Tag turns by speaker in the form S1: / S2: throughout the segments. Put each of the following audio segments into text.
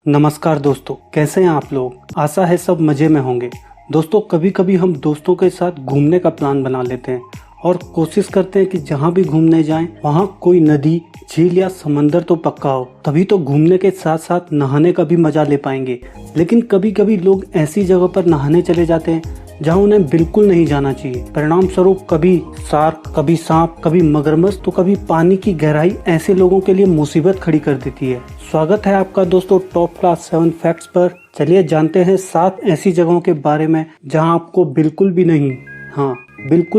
S1: नमस्कार दोस्तों, कैसे हैं आप लोग। आशा है सब मज़े में होंगे। दोस्तों, कभी कभी हम दोस्तों के साथ घूमने का प्लान बना लेते हैं और कोशिश करते हैं कि जहाँ भी घूमने जाएं वहाँ कोई नदी, झील या समंदर तो पक्का हो, तभी तो घूमने के साथ साथ नहाने का भी मजा ले पाएंगे। लेकिन कभी कभी लोग ऐसी जगह पर नहाने चले जाते हैं जहाँ उन्हें बिल्कुल नहीं जाना चाहिए। परिणाम स्वरूप कभी शार्क, कभी सांप, कभी मगरमच्छ तो कभी पानी की गहराई ऐसे लोगों के लिए मुसीबत खड़ी कर देती है। स्वागत है आपका दोस्तों टॉप क्लास 7 फैक्ट्स पर। चलिए जानते हैं 7 ऐसी जगहों के बारे में जहां आपको बिल्कुल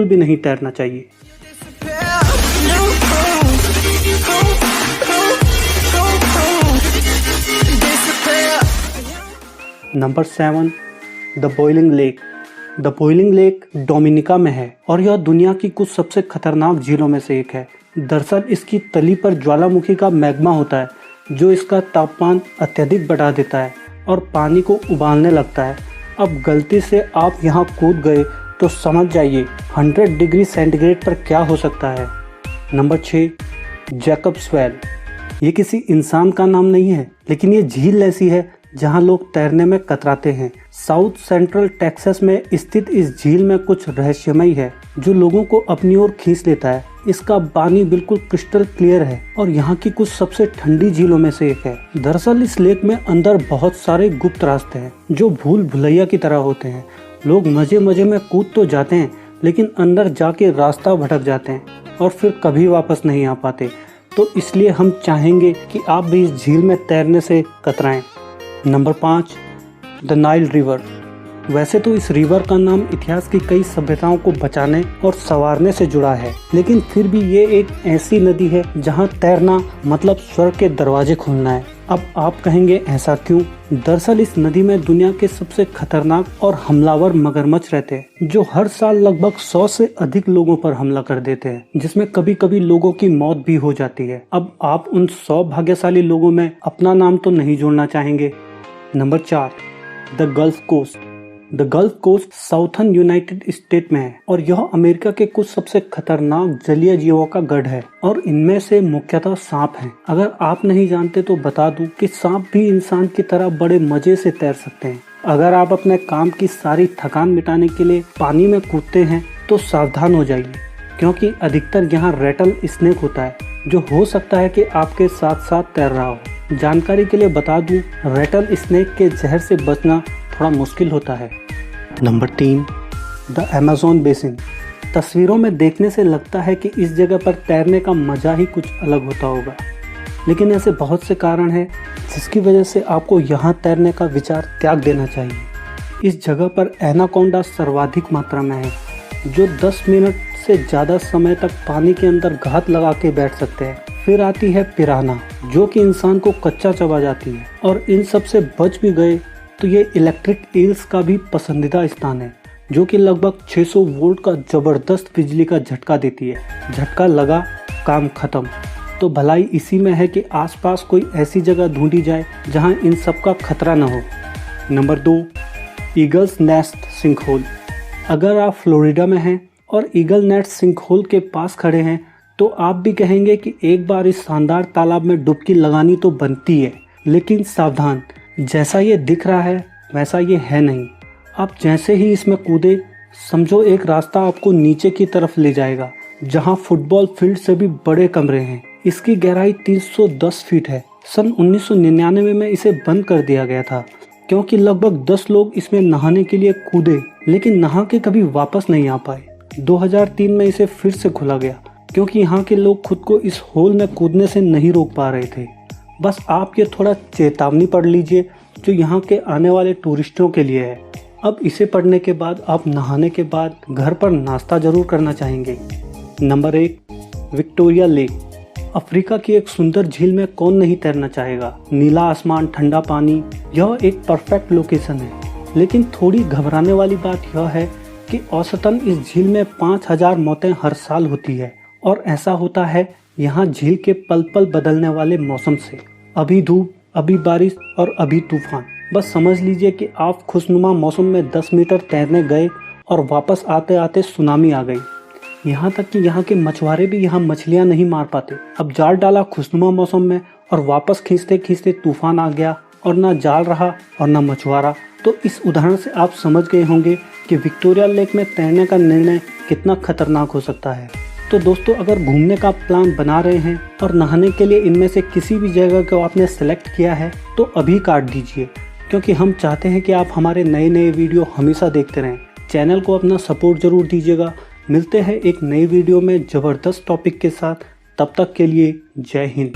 S1: भी नहीं तैरना चाहिए। Number 7, the boiling lake. The boiling lake Dominica में है और यह दुनिया की कुछ सबसे खतरनाक झीलों में से एक है। दरअसल इसकी तली पर ज्वालामुखी का मैग्मा होता है जो इसका तापमान अत्यधिक बढ़ा देता है और पानी को उबालने लगता है। अब गलती से आप यहाँ कूद गए तो समझ जाइए 100 डिग्री सेंटीग्रेड पर क्या हो सकता है। Number 6, Jacobs well. ये किसी इंसान का नाम नहीं है, लेकिन ये झील ऐसी है जहाँ लोग तैरने में कतराते हैं। साउथ सेंट्रल टेक्सास में स्थित इस झील में कुछ रहस्यमय है जो लोगों को अपनी ओर खींच लेता है। इसका पानी बिल्कुल क्रिस्टल क्लियर है और यहाँ की कुछ सबसे ठंडी झीलों में से एक है। दरअसल इस लेक में अंदर बहुत सारे गुप्त रास्ते हैं जो भूल भुलैया की तरह होते हैं। लोग मजे मजे में कूद तो जाते हैं, लेकिन अंदर जाके रास्ता भटक जाते हैं और फिर कभी वापस नहीं आ पाते। तो इसलिए हम चाहेंगे कि आप भी इस झील में तैरने से कतराएं। Number 5, the Nile river. वैसे तो इस रिवर का नाम इतिहास की कई सभ्यताओं को बचाने और संवारने से जुड़ा है, लेकिन फिर भी ये एक ऐसी नदी है जहाँ तैरना मतलब स्वर्ग के दरवाजे खोलना है। अब आप कहेंगे ऐसा क्यों? दरअसल इस नदी में दुनिया के सबसे खतरनाक और हमलावर मगरमच्छ रहते हैं जो हर साल लगभग 100 से अधिक लोगों पर हमला कर देते हैं, जिसमें कभी कभी लोगों की मौत भी हो जाती है। अब आप उन 100 भाग्यशाली लोगों में अपना नाम तो नहीं जोड़ना चाहेंगे। Number 4, the gulf coast. The gulf coast southern United State में है और यह अमेरिका के कुछ सबसे खतरनाक जलीय जीवों का गढ़ है और इनमें से मुख्यतः सांप हैं। अगर आप नहीं जानते तो बता दूं कि सांप भी इंसान की तरह बड़े मजे से तैर सकते हैं। अगर आप अपने काम की सारी थकान मिटाने के लिए पानी में कूदते हैं तो सावधान हो जाइए, क्योंकि अधिकतर यहाँ रेटल स्नेक होता है जो हो सकता है कि आपके साथ साथ तैर रहा हो। जानकारी के लिए बता दूं, रेटल स्नेक के जहर से बचना थोड़ा मुश्किल होता है। Number 3, the Amazon basin. तस्वीरों में देखने से लगता है कि इस जगह पर तैरने का मजा ही कुछ अलग होता होगा, लेकिन ऐसे बहुत से कारण हैं जिसकी वजह से आपको यहाँ तैरने का विचार त्याग देना चाहिए। इस जगह पर एनाकोंडा सर्वाधिक मात्रा में है जो 10 मिनट से ज़्यादा समय तक पानी के अंदर घात लगा के बैठ सकते हैं। फिर आती है पिराना जो कि इंसान को कच्चा चबा जाती है, और इन सब से बच भी गए तो ये इलेक्ट्रिक ईल्स का भी पसंदीदा स्थान है जो कि लगभग 600 वोल्ट का जबरदस्त बिजली का झटका देती है। झटका लगा, काम खत्म। तो भलाई इसी में है कि आसपास कोई ऐसी जगह ढूंढी जाए जहां इन सब का खतरा न हो। Number 2, eagles nest sinkhole. अगर आप फ्लोरिडा में हैं और ईगल नेस्ट सिंकहोल के पास खड़े हैं तो आप भी कहेंगे कि एक बार इस शानदार तालाब में डुबकी लगानी तो बनती है। लेकिन सावधान, जैसा ये दिख रहा है वैसा ये है नहीं। आप जैसे ही इसमें कूदे, समझो एक रास्ता आपको नीचे की तरफ ले जाएगा जहां फुटबॉल फील्ड से भी बड़े कमरे हैं। इसकी गहराई 310 फीट है। सन 1999 में इसे बंद कर दिया गया था क्योंकि लगभग 10 लोग इसमें नहाने के लिए कूदे, लेकिन नहा के कभी वापस नहीं आ पाए। 2003 में इसे फिर से खोला गया क्योंकि यहाँ के लोग खुद को इस होल में कूदने से नहीं रोक पा रहे थे। बस आप ये थोड़ा चेतावनी पढ़ लीजिए जो यहाँ के आने वाले टूरिस्टों के लिए है। अब इसे पढ़ने के बाद आप नहाने के बाद घर पर नाश्ता जरूर करना चाहेंगे। Number 1, Victoria lake. अफ्रीका की एक सुंदर झील में कौन नहीं तैरना चाहेगा। नीला आसमान, ठंडा पानी, यह एक परफेक्ट लोकेशन है। लेकिन थोड़ी घबराने वाली बात यह है कि औसतन इस झील में 5000 मौतें हर साल होती है, और ऐसा होता है यहाँ झील के पल पल बदलने वाले मौसम से। अभी धूप, अभी बारिश और अभी तूफान। बस समझ लीजिए कि आप खुशनुमा मौसम में 10 मीटर तैरने गए और वापस आते आते सुनामी आ गई। यहाँ तक कि यहाँ के मछुआरे भी यहाँ मछलियाँ नहीं मार पाते। अब जाल डाला खुशनुमा मौसम में और वापस खींचते खींचते तूफान आ गया और ना जाल रहा और ना मछुआरा। तो इस उदाहरण से आप समझ गए होंगे कि विक्टोरिया लेक में तैरने का निर्णय कितना खतरनाक हो सकता है। तो दोस्तों, अगर घूमने का प्लान बना रहे हैं और नहाने के लिए इनमें से किसी भी जगह को आपने सेलेक्ट किया है तो अभी काट दीजिए, क्योंकि हम चाहते हैं कि आप हमारे नए नए वीडियो हमेशा देखते रहें। चैनल को अपना सपोर्ट ज़रूर दीजिएगा। मिलते हैं एक नई वीडियो में ज़बरदस्त टॉपिक के साथ। तब तक के लिए जय हिंद।